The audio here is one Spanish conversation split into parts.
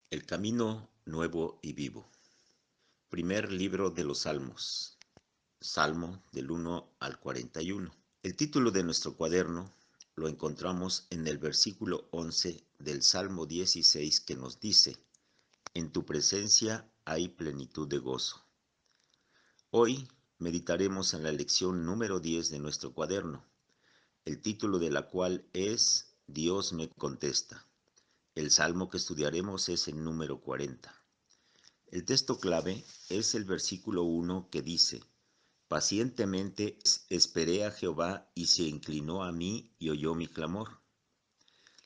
El camino nuevo y vivo. Primer libro de los Salmos. Salmo del 1 al 41. El título de nuestro cuaderno lo encontramos en el versículo 11 del Salmo 16 que nos dice: En tu presencia hay plenitud de gozo. Hoy meditaremos en la lección número 10 de nuestro cuaderno, el título de la cual es Dios me contesta. El salmo que estudiaremos es el número 40. El texto clave es el versículo 1 que dice: Pacientemente esperé a Jehová y se inclinó a mí y oyó mi clamor.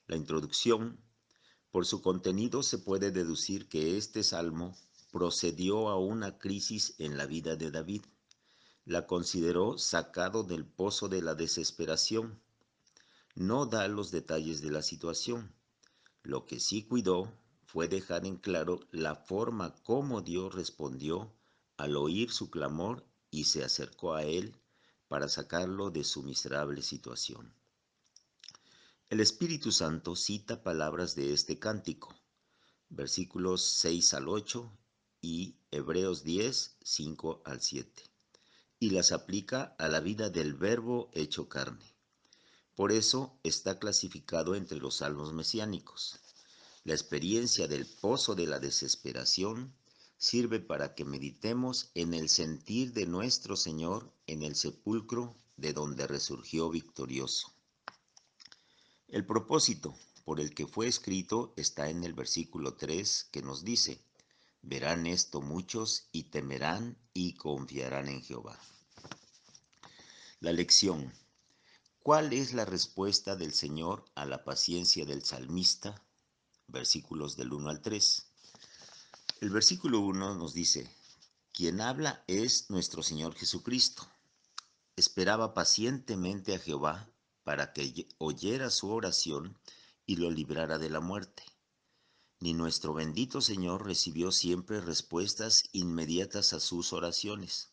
La introducción: por su contenido se puede deducir que este salmo procedió a una crisis en la vida de David. La consideró sacado del pozo de la desesperación. No da los detalles de la situación. Lo que sí cuidó fue dejar en claro la forma como Dios respondió al oír su clamor y se acercó a él para sacarlo de su miserable situación. El Espíritu Santo cita palabras de este cántico, versículos 6 al 8 y Hebreos 10, 5 al 7, y las aplica a la vida del Verbo hecho carne. Por eso está clasificado entre los salmos mesiánicos. La experiencia del pozo de la desesperación sirve para que meditemos en el sentir de nuestro Señor en el sepulcro de donde resurgió victorioso. El propósito por el que fue escrito está en el versículo 3 que nos dice: Verán esto muchos y temerán y confiarán en Jehová. La lección: ¿cuál es la respuesta del Señor a la paciencia del salmista? Versículos del 1 al 3. El versículo 1 nos dice: quien habla es nuestro Señor Jesucristo. Esperaba pacientemente a Jehová para que oyera su oración y lo librara de la muerte. Ni nuestro bendito Señor recibió siempre respuestas inmediatas a sus oraciones,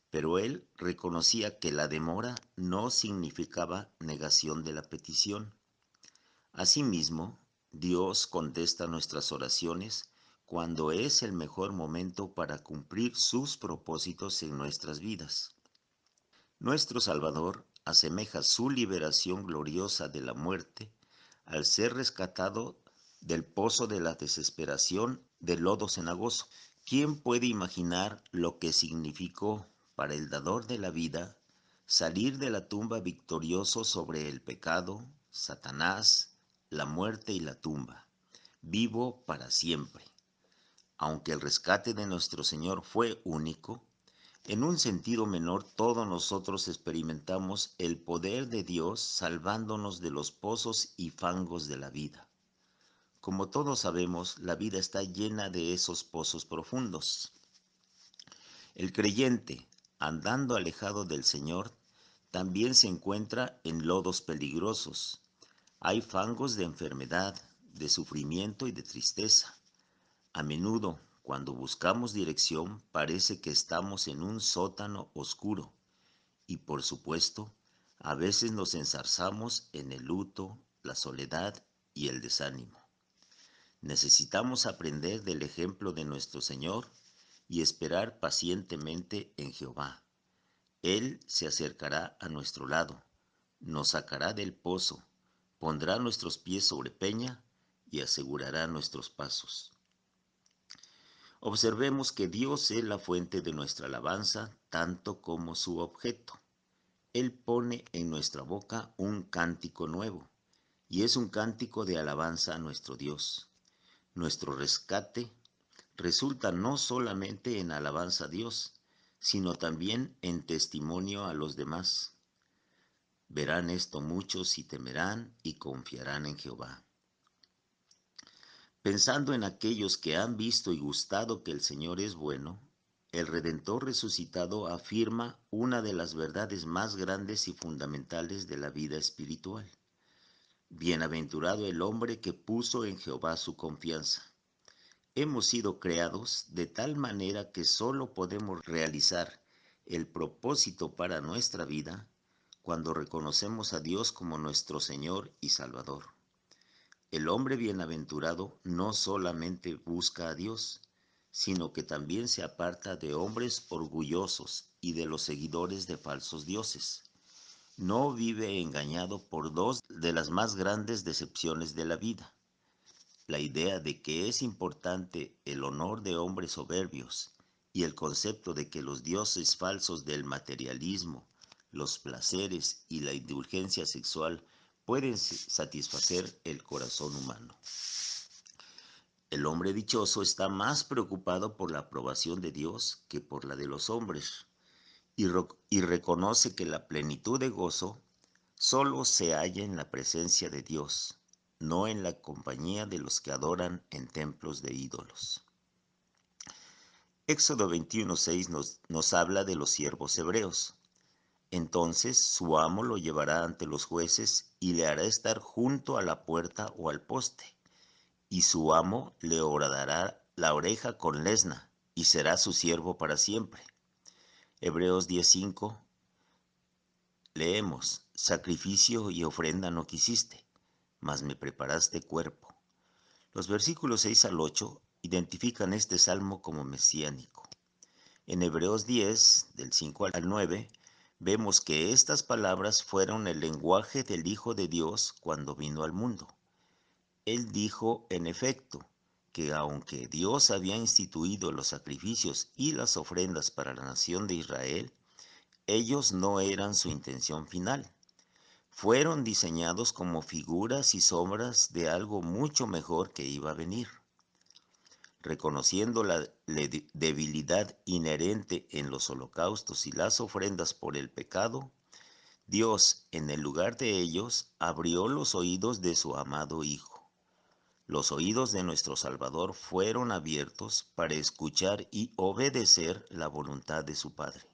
pero él reconocía que la demora no significaba negación de la petición. Asimismo, Dios contesta nuestras oraciones cuando es el mejor momento para cumplir sus propósitos en nuestras vidas. Nuestro Salvador asemeja su liberación gloriosa de la muerte al ser rescatado del pozo de la desesperación del lodo cenagoso. ¿Quién puede imaginar lo que significó para el dador de la vida salir de la tumba victorioso sobre el pecado, Satanás, la muerte y la tumba, vivo para siempre? Aunque el rescate de nuestro Señor fue único, en un sentido menor todos nosotros experimentamos el poder de Dios salvándonos de los pozos y fangos de la vida. Como todos sabemos, la vida está llena de esos pozos profundos. El creyente, andando alejado del Señor, también se encuentra en lodos peligrosos. Hay fangos de enfermedad, de sufrimiento y de tristeza. A menudo, cuando buscamos dirección, parece que estamos en un sótano oscuro. Y por supuesto, a veces nos enzarzamos en el luto, la soledad y el desánimo. Necesitamos aprender del ejemplo de nuestro Señor y esperar pacientemente en Jehová. Él se acercará a nuestro lado, nos sacará del pozo, pondrá nuestros pies sobre peña y asegurará nuestros pasos. Observemos que Dios es la fuente de nuestra alabanza, tanto como su objeto. Él pone en nuestra boca un cántico nuevo, y es un cántico de alabanza a nuestro Dios. Nuestro rescate resulta no solamente en alabanza a Dios, sino también en testimonio a los demás. Verán esto muchos y temerán y confiarán en Jehová. Pensando en aquellos que han visto y gustado que el Señor es bueno, el Redentor resucitado afirma una de las verdades más grandes y fundamentales de la vida espiritual. Bienaventurado el hombre que puso en Jehová su confianza. Hemos sido creados de tal manera que solo podemos realizar el propósito para nuestra vida cuando reconocemos a Dios como nuestro Señor y Salvador. El hombre bienaventurado no solamente busca a Dios, sino que también se aparta de hombres orgullosos y de los seguidores de falsos dioses. No vive engañado por dos de las más grandes decepciones de la vida: la idea de que es importante el honor de hombres soberbios y el concepto de que los dioses falsos del materialismo, los placeres y la indulgencia sexual pueden satisfacer el corazón humano. El hombre dichoso está más preocupado por la aprobación de Dios que por la de los hombres, y reconoce que la plenitud de gozo solo se halla en la presencia de Dios, no en la compañía de los que adoran en templos de ídolos. Éxodo 21:6 nos habla de los siervos hebreos. Entonces su amo lo llevará ante los jueces y le hará estar junto a la puerta o al poste, y su amo le horadará la oreja con lesna, y será su siervo para siempre. Hebreos 10:5 leemos: sacrificio y ofrenda no quisiste, mas me preparaste cuerpo. Los versículos 6 al 8 identifican este salmo como mesiánico. En Hebreos 10, del 5 al 9, vemos que estas palabras fueron el lenguaje del Hijo de Dios cuando vino al mundo. Él dijo, en efecto, que aunque Dios había instituido los sacrificios y las ofrendas para la nación de Israel, ellos no eran su intención final. Fueron diseñados como figuras y sombras de algo mucho mejor que iba a venir. Reconociendo la debilidad inherente en los holocaustos y las ofrendas por el pecado, Dios, en el lugar de ellos, abrió los oídos de su amado Hijo. Los oídos de nuestro Salvador fueron abiertos para escuchar y obedecer la voluntad de su Padre.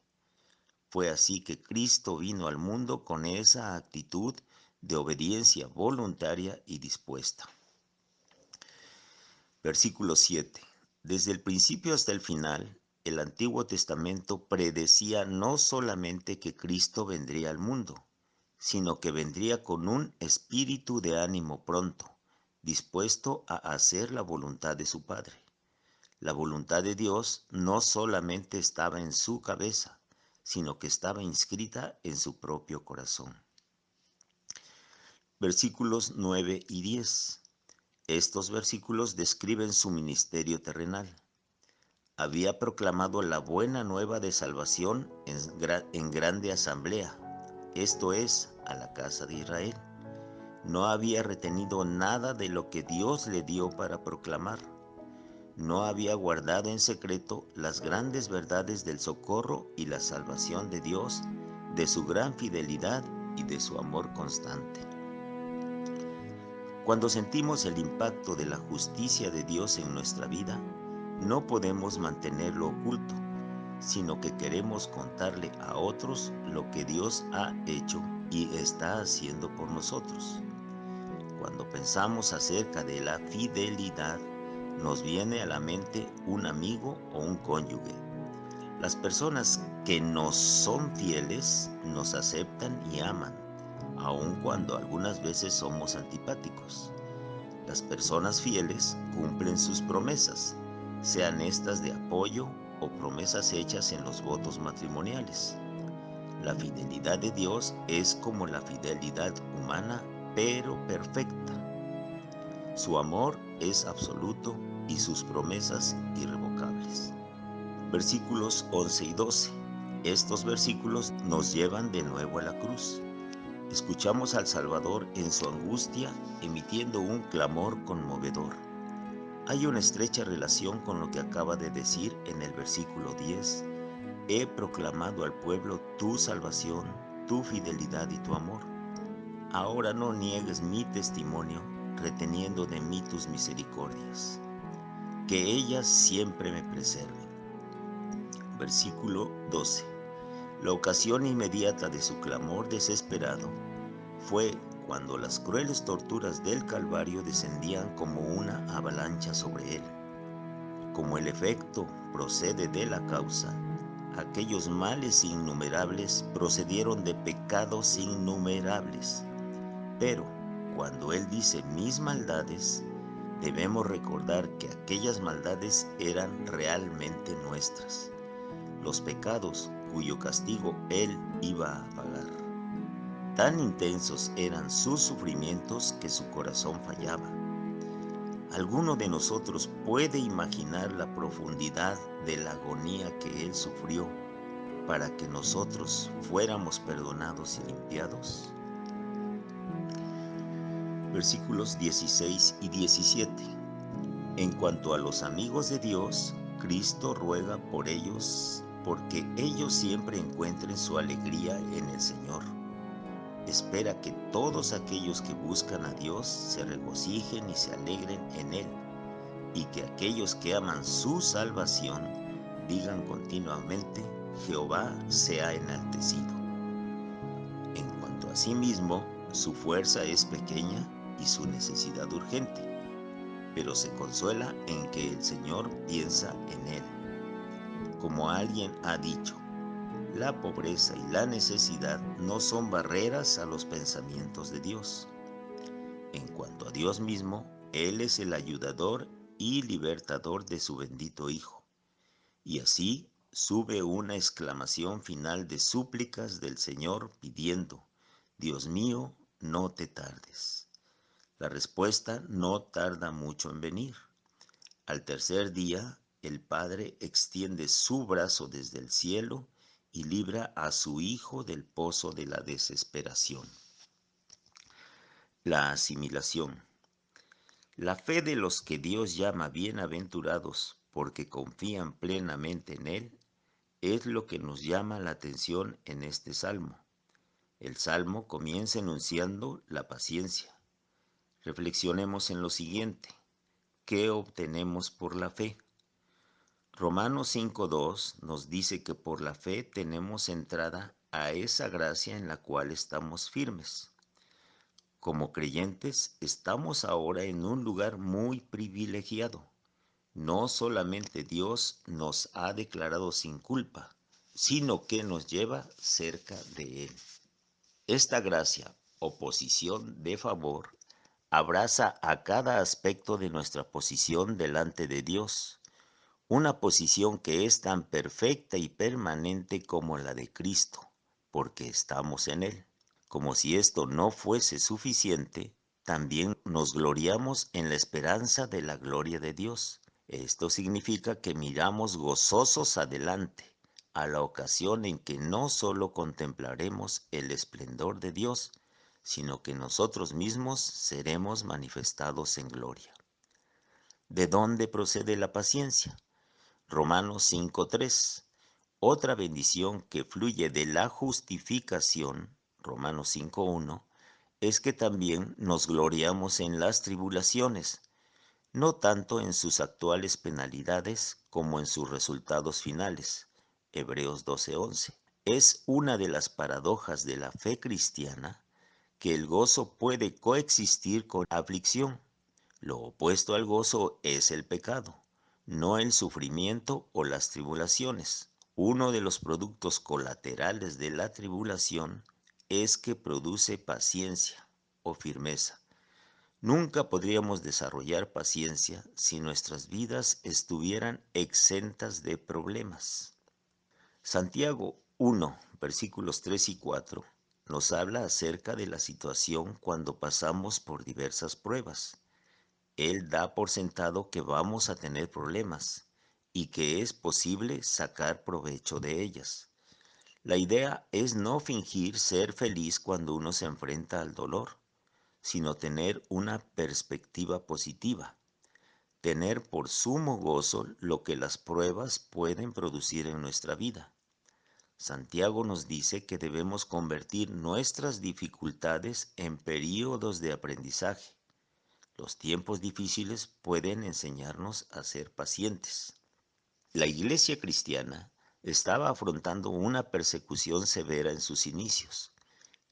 Fue así que Cristo vino al mundo con esa actitud de obediencia voluntaria y dispuesta. Versículo 7. Desde el principio hasta el final, el Antiguo Testamento predecía no solamente que Cristo vendría al mundo, sino que vendría con un espíritu de ánimo pronto, dispuesto a hacer la voluntad de su Padre. La voluntad de Dios no solamente estaba en su cabeza, sino que estaba inscrita en su propio corazón. Versículos 9 y 10. Estos versículos describen su ministerio terrenal. Había proclamado la buena nueva de salvación en grande asamblea, esto es, a la casa de Israel. No había retenido nada de lo que Dios le dio para proclamar. No había guardado en secreto las grandes verdades del socorro y la salvación de Dios, de su gran fidelidad y de su amor constante. Cuando sentimos el impacto de la justicia de Dios en nuestra vida, no podemos mantenerlo oculto, sino que queremos contarle a otros lo que Dios ha hecho y está haciendo por nosotros. Cuando pensamos acerca de la fidelidad, nos viene a la mente un amigo o un cónyuge. Las personas que nos son fieles nos aceptan y aman, aun cuando algunas veces somos antipáticos. Las personas fieles cumplen sus promesas, sean estas de apoyo o promesas hechas en los votos matrimoniales. La fidelidad de Dios es como la fidelidad humana, pero perfecta. Su amor es absoluto y sus promesas irrevocables. Versículos 11 y 12. Estos versículos nos llevan de nuevo a la cruz. Escuchamos al Salvador en su angustia emitiendo un clamor conmovedor. Hay una estrecha relación con lo que acaba de decir en el versículo 10. He proclamado al pueblo tu salvación, tu fidelidad y tu amor. Ahora no niegues mi testimonio, reteniendo de mí tus misericordias. Que ellas siempre me preserven. Versículo 12. La ocasión inmediata de su clamor desesperado fue cuando las crueles torturas del Calvario descendían como una avalancha sobre él. Como el efecto procede de la causa, aquellos males innumerables procedieron de pecados innumerables. Pero cuando Él dice mis maldades, debemos recordar que aquellas maldades eran realmente nuestras, los pecados cuyo castigo Él iba a pagar. Tan intensos eran sus sufrimientos que su corazón fallaba. ¿Alguno de nosotros puede imaginar la profundidad de la agonía que Él sufrió para que nosotros fuéramos perdonados y limpiados? Versículos 16 y 17. En cuanto a los amigos de Dios, Cristo ruega por ellos, porque ellos siempre encuentren su alegría en el Señor. Espera que todos aquellos que buscan a Dios se regocijen y se alegren en Él, y que aquellos que aman su salvación digan continuamente: Jehová sea enaltecido. En cuanto a sí mismo, su fuerza es pequeña y su necesidad urgente, pero se consuela en que el Señor piensa en él. Como alguien ha dicho, la pobreza y la necesidad no son barreras a los pensamientos de Dios. En cuanto a Dios mismo, Él es el ayudador y libertador de su bendito Hijo. Y así sube una exclamación final de súplicas del Señor pidiendo: Dios mío, no te tardes. La respuesta no tarda mucho en venir. Al tercer día, el Padre extiende su brazo desde el cielo y libra a su Hijo del pozo de la desesperación. La asimilación. La fe de los que Dios llama bienaventurados porque confían plenamente en Él es lo que nos llama la atención en este salmo. El salmo comienza enunciando la paciencia. Reflexionemos en lo siguiente: ¿qué obtenemos por la fe? Romanos 5:2 nos dice que por la fe tenemos entrada a esa gracia en la cual estamos firmes. Como creyentes, estamos ahora en un lugar muy privilegiado. No solamente Dios nos ha declarado sin culpa, sino que nos lleva cerca de Él. Esta gracia o posición de favor abraza a cada aspecto de nuestra posición delante de Dios, una posición que es tan perfecta y permanente como la de Cristo, porque estamos en Él. Como si esto no fuese suficiente, también nos gloriamos en la esperanza de la gloria de Dios. Esto significa que miramos gozosos adelante, a la ocasión en que no solo contemplaremos el esplendor de Dios, sino que nosotros mismos seremos manifestados en gloria. ¿De dónde procede la paciencia? Romanos 5:3. Otra bendición que fluye de la justificación, Romanos 5:1, es que también nos gloriamos en las tribulaciones, no tanto en sus actuales penalidades como en sus resultados finales, Hebreos 12:11. Es una de las paradojas de la fe cristiana que el gozo puede coexistir con aflicción. Lo opuesto al gozo es el pecado, no el sufrimiento o las tribulaciones. Uno de los productos colaterales de la tribulación es que produce paciencia o firmeza. Nunca podríamos desarrollar paciencia si nuestras vidas estuvieran exentas de problemas. Santiago 1, versículos 3 y 4 nos habla acerca de la situación cuando pasamos por diversas pruebas. Él da por sentado que vamos a tener problemas y que es posible sacar provecho de ellas. La idea es no fingir ser feliz cuando uno se enfrenta al dolor, sino tener una perspectiva positiva, tener por sumo gozo lo que las pruebas pueden producir en nuestra vida. Santiago nos dice que debemos convertir nuestras dificultades en períodos de aprendizaje. Los tiempos difíciles pueden enseñarnos a ser pacientes. La iglesia cristiana estaba afrontando una persecución severa en sus inicios.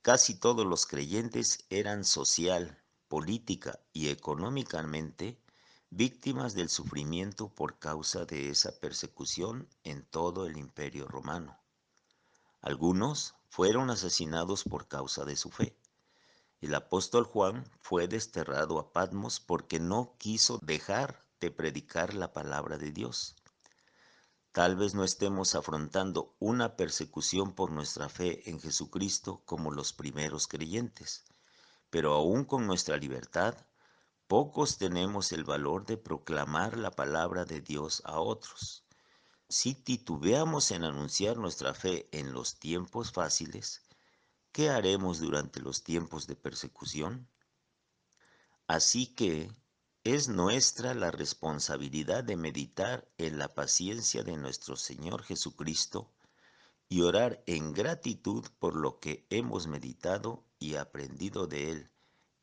Casi todos los creyentes eran social, política y económicamente víctimas del sufrimiento por causa de esa persecución en todo el Imperio Romano. Algunos fueron asesinados por causa de su fe. El apóstol Juan fue desterrado a Patmos porque no quiso dejar de predicar la palabra de Dios. Tal vez no estemos afrontando una persecución por nuestra fe en Jesucristo como los primeros creyentes, pero aún con nuestra libertad, pocos tenemos el valor de proclamar la palabra de Dios a otros. Si titubeamos en anunciar nuestra fe en los tiempos fáciles, ¿qué haremos durante los tiempos de persecución? Así que es nuestra la responsabilidad de meditar en la paciencia de nuestro Señor Jesucristo y orar en gratitud por lo que hemos meditado y aprendido de Él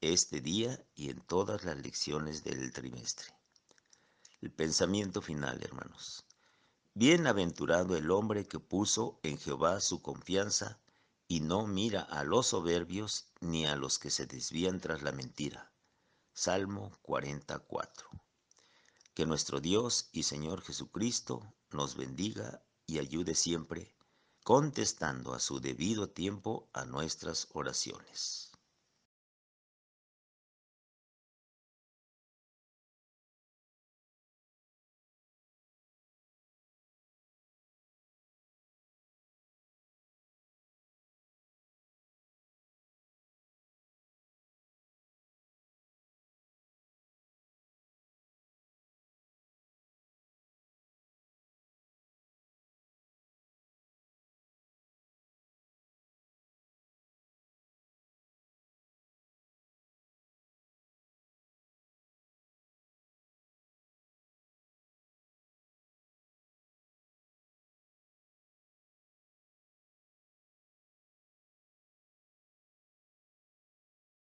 este día y en todas las lecciones del trimestre. El pensamiento final, hermanos. Bienaventurado el hombre que puso en Jehová su confianza y no mira a los soberbios ni a los que se desvían tras la mentira. Salmo 44. Que nuestro Dios y Señor Jesucristo nos bendiga y ayude siempre, contestando a su debido tiempo a nuestras oraciones.